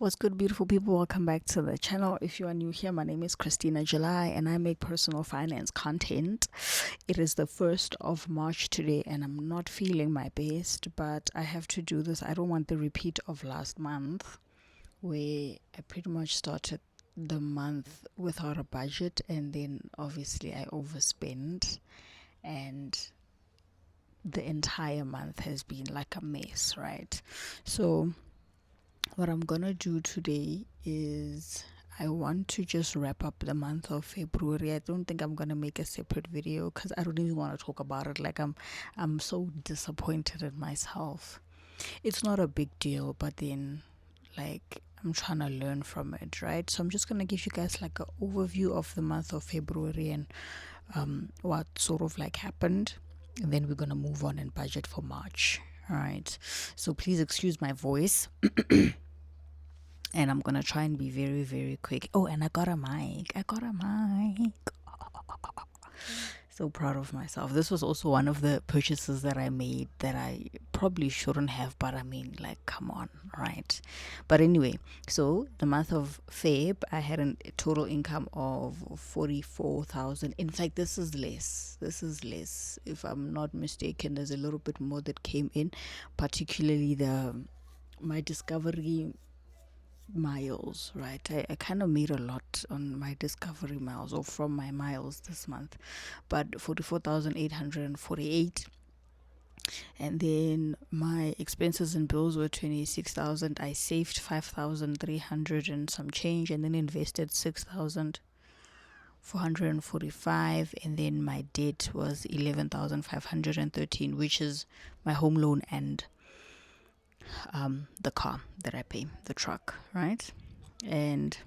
What's good, beautiful people? Welcome back to the channel. If you are new here, my name is Christina July and I make personal finance content. It is the 1st of March today and I'm not feeling my best, but I have to do this. I don't want the repeat of last month where I pretty much started the month without a budget and then obviously I overspent and the entire month has been like a mess, right? So what I'm gonna do today is I want to just wrap up the month of February. I don't think I'm gonna make a separate video because I don't even want to talk about it. Like I'm so disappointed in myself. It's not a big deal, but then like I'm trying to learn from it, right? So I'm just gonna give you guys like an overview of the month of February and what sort of like happened, and then we're gonna move on and budget for March. All right. So please excuse my voice. And I'm gonna try and be very, very quick. Oh, and I got a mic. So proud of myself. This was also one of the purchases that I made that I probably shouldn't have, but I mean, like, come on, right? But anyway, so the month of Feb, I had a total income of 44,000. In fact, this is less. If I'm not mistaken, there's a little bit more that came in, particularly my discovery miles, right? I kind of made a lot on my discovery miles or from my miles this month, but 44,848. And then my expenses and bills were 26,000. I saved 5,300 and some change, and then invested 6,445. And then my debt was 11,513, which is my home loan and the car that I pay, the truck, right? And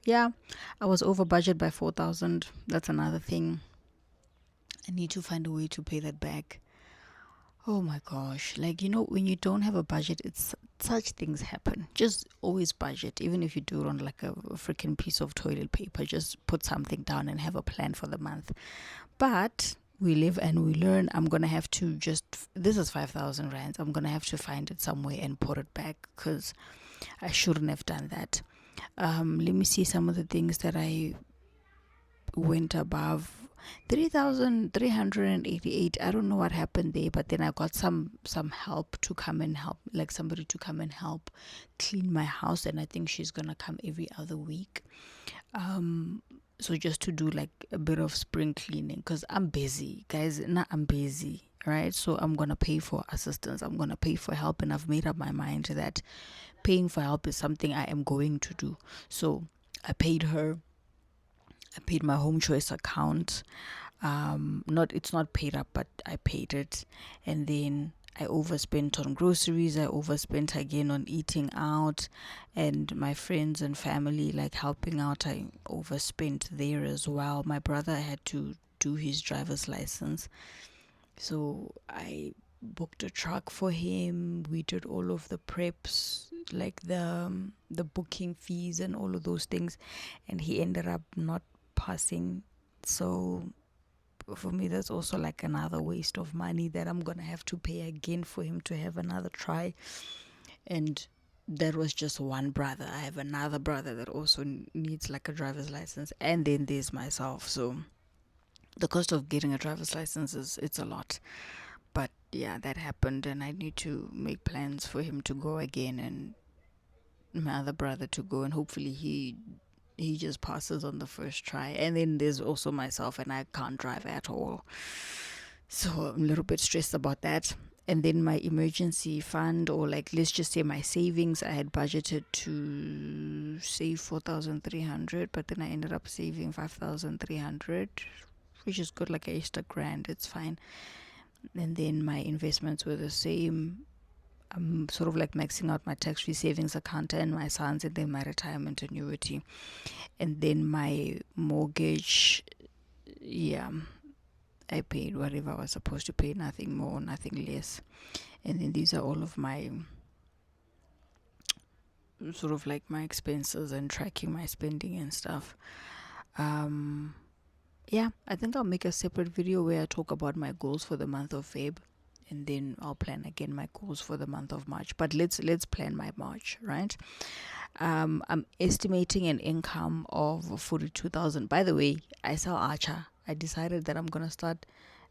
yeah, I was over budget by 4,000. That's another thing. I need to find a way to pay that back. Oh my gosh. Like, when you don't have a budget, it's such things happen. Just always budget, even if you do it on like a freaking piece of toilet paper. Just put something down and have a plan for the month. But we live and we learn. I'm going to have to this is 5,000 rands. I'm going to have to find it somewhere and put it back because I shouldn't have done that. Let me see some of the things that I went above 3,388. I don't know what happened there, but then I got some help to come and help, like somebody to come and help clean my house, and I think she's gonna come every other week. So just to do like a bit of spring cleaning because I'm busy, guys. I'm busy, right? So I'm gonna pay for assistance. I'm gonna pay for help, and I've made up my mind that paying for help is something I am going to do. So I paid her. I paid my home choice account. It's not paid up, but I paid it. And then I overspent on groceries. I overspent again on eating out, and my friends and family like helping out. I overspent there as well. My brother had to do his driver's license, so I booked a truck for him. We did all of the preps, like the booking fees and all of those things, and he ended up not passing. So for me, that's also like another waste of money that I'm gonna have to pay again for him to have another try. And that was just one brother. I have another brother that also needs like a driver's license, and then there's myself. So the cost of getting a driver's license it's a lot. But yeah, that happened, and I need to make plans for him to go again, and my other brother to go, and hopefully he just passes on the first try. And then there's also myself, and I can't drive at all, so I'm a little bit stressed about that. And then my emergency fund, or like let's just say my savings, I had budgeted to save 4,300, but then I ended up saving 5,300, which is good, like an extra grand. It's fine. And then my investments were the same. I'm sort of like maxing out my tax-free savings account and my sons, and then my retirement annuity. And then my mortgage, yeah, I paid whatever I was supposed to pay, nothing more, nothing less. And then these are all of my sort of like my expenses and tracking my spending and stuff. Yeah, I think I'll make a separate video where I talk about my goals for the month of Feb, and then I'll plan again my goals for the month of March. But let's plan my March, right? I'm estimating an income of 42,000. By the way, I sell Archer. I decided that I'm gonna start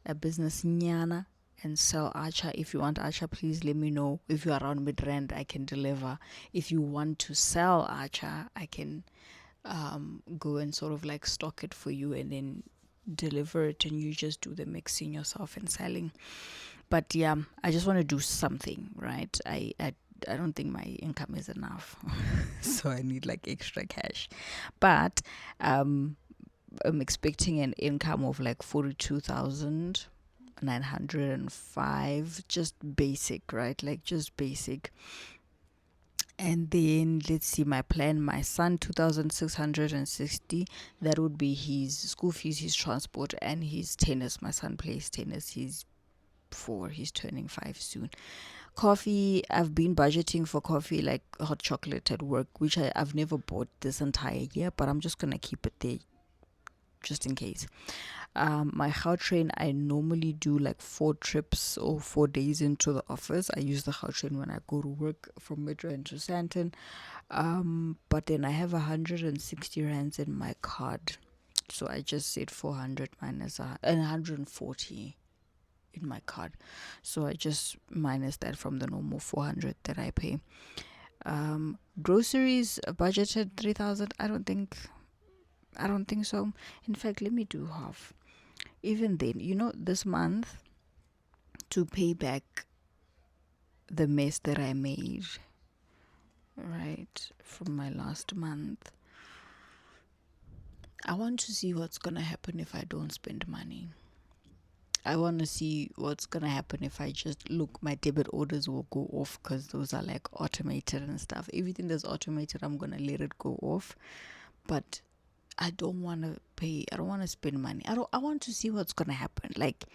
a business nyana and sell Archer. If you want Archer, please let me know. If you're around Midrand, I can deliver. If you want to sell Archer, I can go and sort of like stock it for you and then deliver it, and you just do the mixing yourself and selling. But yeah, I just want to do something, right? I don't think my income is enough, so I need like extra cash. But um, I'm expecting an income of like 42,905, just basic, right? Like just basic. And then let's see my plan. My son 2,660. That would be his school fees, his transport, and his tennis. My son plays tennis. He's 4. He's turning 5 soon. Coffee, I've been budgeting for coffee like hot chocolate at work, which I've never bought this entire year, but I'm just gonna keep it there just in case. My how train, I normally do like 4 trips or 4 days into the office. I use the how train when I go to work from Midrand to Santon. But then I have 160 rands in my card, so I just said 400 minus 140 in my card, so I just minus that from the normal 400 that I pay. Groceries budgeted 3,000. I don't think so. In fact, let me do half. Even then, this month, to pay back the mess that I made, right, from my last month, I want to see what's gonna happen if I don't spend money. I want to see what's gonna happen if I just look. My debit orders will go off because those are like automated and stuff. Everything that's automated, I'm gonna let it go off. But I don't want to pay. I don't want to spend money. I want to see what's gonna happen. Like,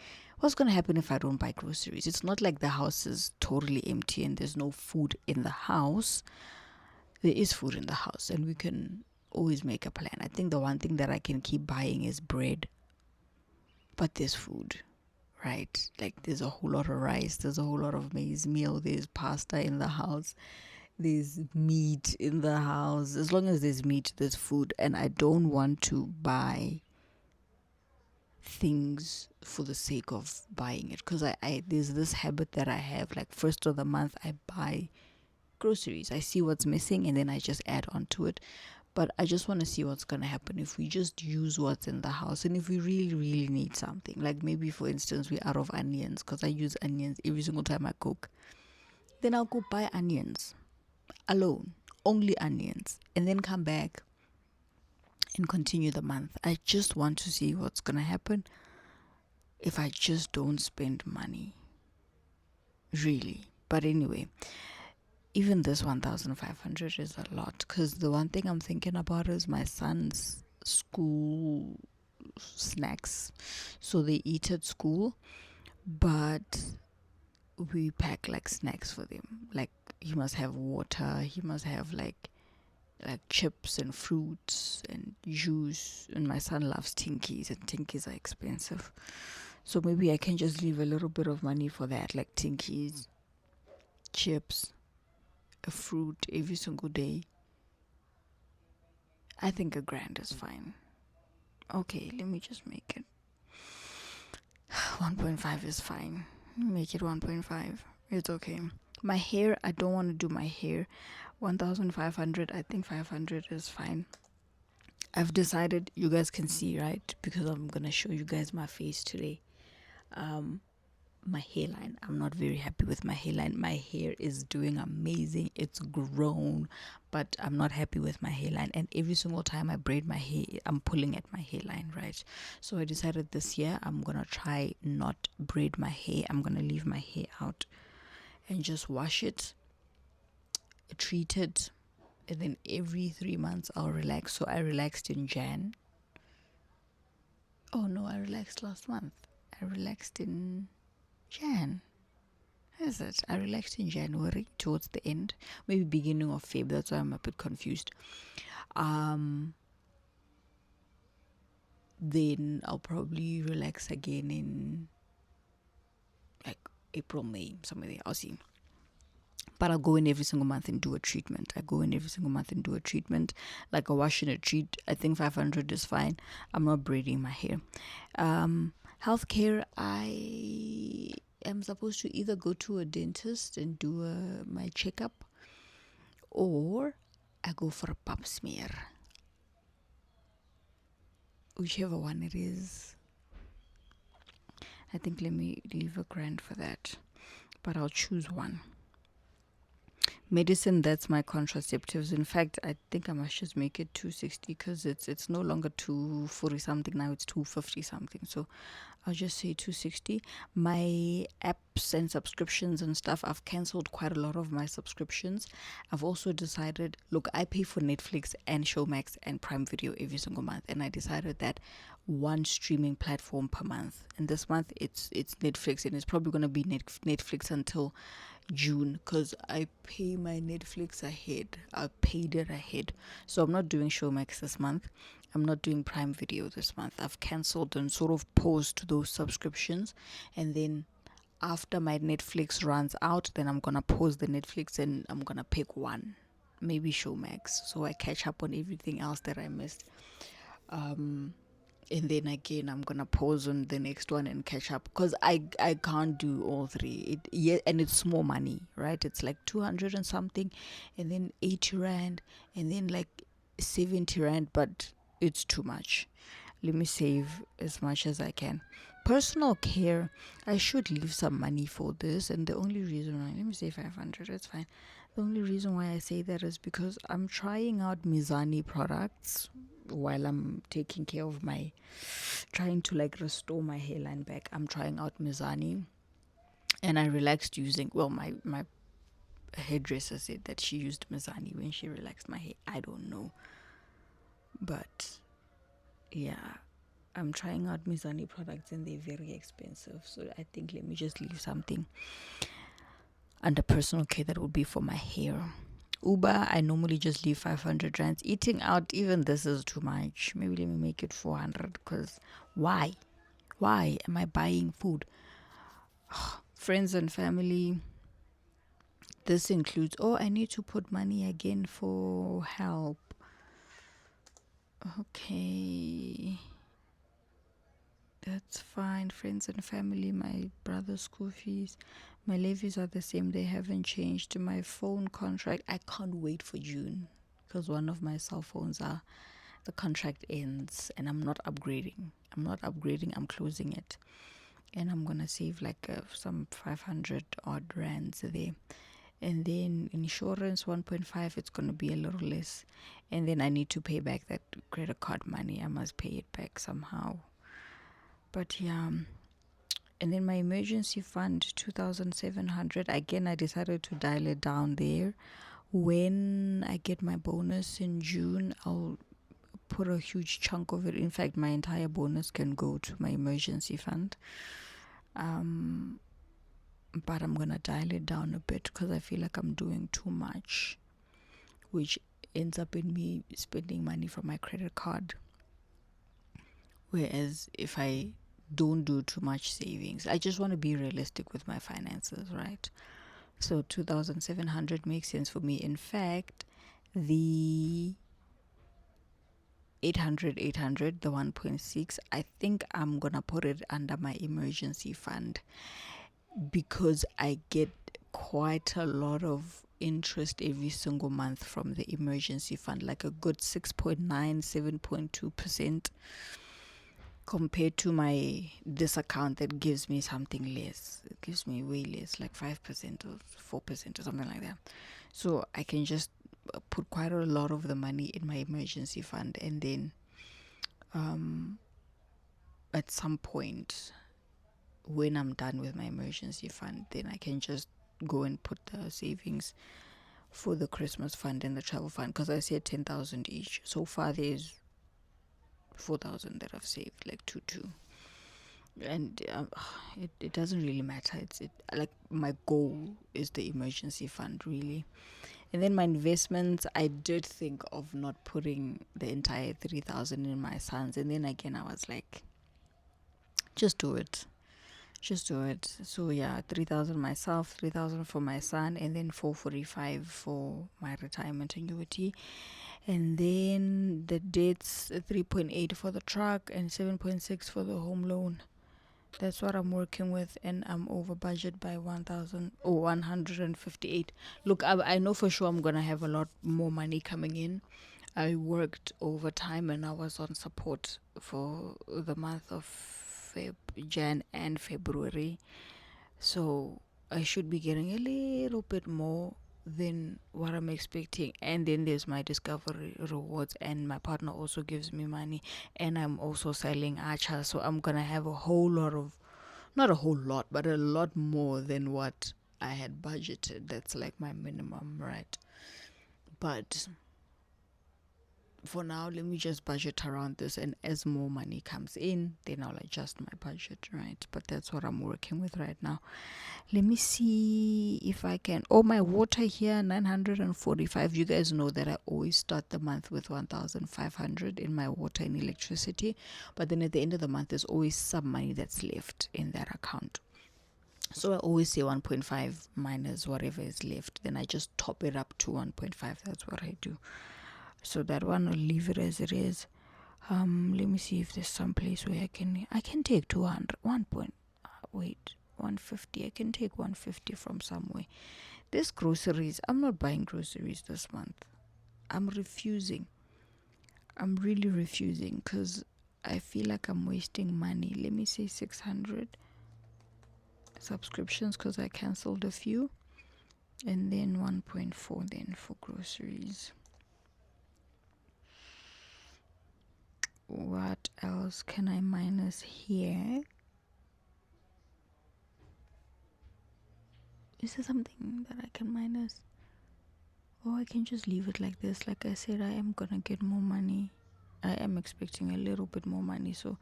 what's gonna happen if I don't buy groceries? It's not like the house is totally empty and there's no food in the house. There is food in the house, and we can always make a plan. I think the one thing that I can keep buying is bread, but there's food, right? Like, there's a whole lot of rice, there's a whole lot of maize meal, there's pasta in the house, there's meat in the house. As long as there's meat, there's food. And I don't want to buy things for the sake of buying it, because I there's this habit that I have, like first of the month I buy groceries. I see what's missing and then I just add on to it. But I just want to see what's going to happen if we just use what's in the house, and if we really really need something, like maybe for instance we're out of onions, because I use onions every single time I cook. Then I'll go buy onions alone, only onions, and then come back and continue the month. I just want to see what's gonna happen if I just don't spend money, really. But anyway, even this 1,500 is a lot, because the one thing I'm thinking about is my son's school snacks. So they eat at school, but we pack like snacks for them. Like, he must have water, he must have like chips and fruits and juice. And my son loves tinkies, and tinkies are expensive, so maybe I can just leave a little bit of money for that, like tinkies, chips, a fruit every single day. I think 1,000 is fine. Okay, let me just make it 1.5 is fine. Make it 1.5. It's okay. My hair, I don't want to do my hair. 1,500, I think 500 is fine. I've decided, you guys can see, right? Because I'm gonna show you guys my face today. My hairline, I'm not very happy with my hairline. My hair is doing amazing, it's grown, but I'm not happy with my hairline. And every single time I braid my hair, I'm pulling at my hairline, right? So I decided this year I'm gonna try not braid my hair. I'm gonna leave my hair out and just wash it, treat it, and then every 3 months I'll relax. So I relaxed in Jan. Oh no, I relaxed last month. I relaxed in Jan. Is it? I relaxed in January towards the end, maybe beginning of Feb. That's why I'm a bit confused. Then I'll probably relax again in like April, May, somewhere there. I'll see. But I'll go in every single month and do a treatment. I go in every single month and do a treatment, like a wash and a treat. I think 500 is fine. I'm not braiding my hair. Healthcare, I am supposed to either go to a dentist and do my checkup, or I go for a pap smear. Whichever one it is. I think let me leave $1,000 for that. But I'll choose one. Medicine, that's my contraceptives. In fact, I think I must just make it 260 because it's no longer 240 something now, it's 250 something. So I'll just say 260. My apps and subscriptions and stuff, I've cancelled quite a lot of my subscriptions. I've also decided, look, I pay for Netflix and Showmax and Prime Video every single month, and I decided that one streaming platform per month. And this month it's Netflix, and it's probably going to be Netflix until June because I pay my Netflix ahead. I paid it ahead. So I'm not doing Showmax this month. I'm not doing Prime Video this month. I've cancelled and sort of paused those subscriptions. And then after my Netflix runs out, then I'm going to pause the Netflix and I'm going to pick one. Maybe Showmax. So I catch up on everything else that I missed. And then again I'm gonna pause on the next one and catch up because I can't do all three. And it's more money, right? It's like 200 and something, and then 80 rand, and then like 70 rand, but it's too much. Let me save as much as I can. Personal care, I should leave some money for this, and the only reason why, let me say 500, it's fine. The only reason why I say that is because I'm trying out Mizani products while I'm taking care of trying to like restore my hairline back. I'm trying out Mizani, and I relaxed using, well, my hairdresser said that she used Mizani when she relaxed my hair. I don't know, but yeah, I'm trying out Mizani products and they're very expensive. So I think let me just leave something under personal care that would be for my hair. Uber, I normally just leave 500 rands. Eating out, even this is too much. Maybe let me make it 400 because why? Why am I buying food? Friends and family, this includes, I need to put money again for help. Okay. That's fine. Friends and family, my brother's school fees, my levies are the same. They haven't changed. My phone contract, I can't wait for June because one of my cell phones the contract ends and I'm not upgrading. I'm closing it. And I'm going to save like some 500 odd rands there. And then insurance 1.5, it's going to be a little less. And then I need to pay back that credit card money. I must pay it back somehow. But yeah, and then my emergency fund 2,700. Again, I decided to dial it down there. When I get my bonus in June, I'll put a huge chunk of it. In fact, my entire bonus can go to my emergency fund. But I'm gonna dial it down a bit because I feel like I'm doing too much, which ends up in me spending money from my credit card. Whereas if I don't do too much savings, I just want to be realistic with my finances, right? So 2,700 makes sense for me. In fact, the 800, the 1.6, I think I'm gonna put it under my emergency fund because I get quite a lot of interest every single month from the emergency fund, like a good 6.9, 7.2%, compared to this account that gives me something less. It gives me way less, like 5% or 4% or something like that. So I can just put quite a lot of the money in my emergency fund, and then at some point when I'm done with my emergency fund, then I can just go and put the savings for the Christmas fund and the travel fund, because I said 10,000 each. So far there's 4,000 that I've saved, like two. And it doesn't really matter. It's like my goal is the emergency fund, really. And then my investments, I did think of not putting the entire 3,000 in my sons, and then again I was like, just do it. Just do it. So yeah, 3,000 myself, 3,000 for my son, and then 445 for my retirement annuity. And then the debts 3.8 for the truck and 7.6 for the home loan. That's what I'm working with, and I'm over budget by 158. Look, I know for sure I'm gonna have a lot more money coming in. I worked overtime and I was on support for the month of Jan and February, so I should be getting a little bit more than what I'm expecting. And then there's my discovery rewards, and my partner also gives me money, and I'm also selling acha, so I'm gonna have a whole lot of, not a whole lot, but a lot more than what I had budgeted. That's like my minimum, right? But for now, let me just budget around this, and as more money comes in, then I'll adjust my budget, right? But that's what I'm working with right now. Let me see if I can. Oh, my water here, 945. You guys know that I always start the month with 1,500 in my water and electricity, but then at the end of the month, there's always some money that's left in that account. So I always say 1.5 minus whatever is left. Then I just top it up to 1.5. That's what I do. So that one, I'll leave it as it is. Let me see if there's some place where I can take 200. 150. I can take 150 from somewhere. This groceries, I'm not buying groceries this month. I'm refusing. I'm really refusing because I feel like I'm wasting money. Let me say 600 subscriptions because I cancelled a few, and then 1.4 then for groceries. What else can I minus here? Is there something that I can minus? Or I can just leave it like this. Like I said, I am gonna get more money. I am expecting a little bit more money, so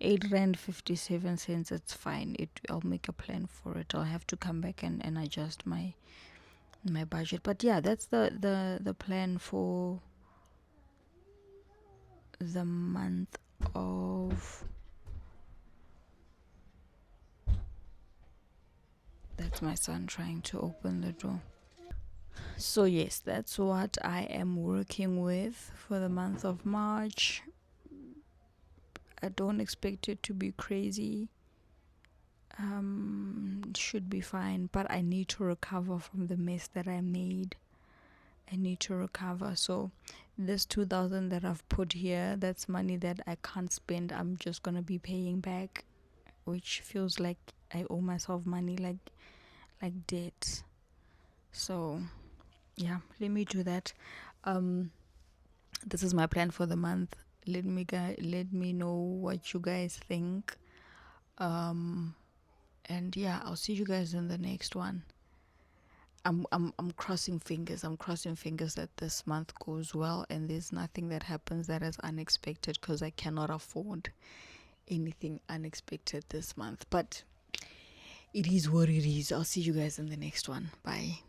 8 rand 57 cents, it's fine. I'll make a plan for it. I'll have to come back and adjust my budget. But yeah, that's the plan for the month of, that's my son trying to open the door. So yes, that's what I am working with for the month of March. I don't expect it to be crazy. Should be fine, but I need to recover from the mess that I made. I need to recover. So this 2,000 that I've put here, that's money that I can't spend. I'm just gonna be paying back, which feels like I owe myself money, like debt. So yeah, let me do that. This is my plan for the month. Let me know what you guys think. And yeah, I'll see you guys in the next one. I'm crossing fingers. I'm crossing fingers that this month goes well and there's nothing that happens that is unexpected, because I cannot afford anything unexpected this month. But it is what it is. I'll see you guys in the next one. Bye.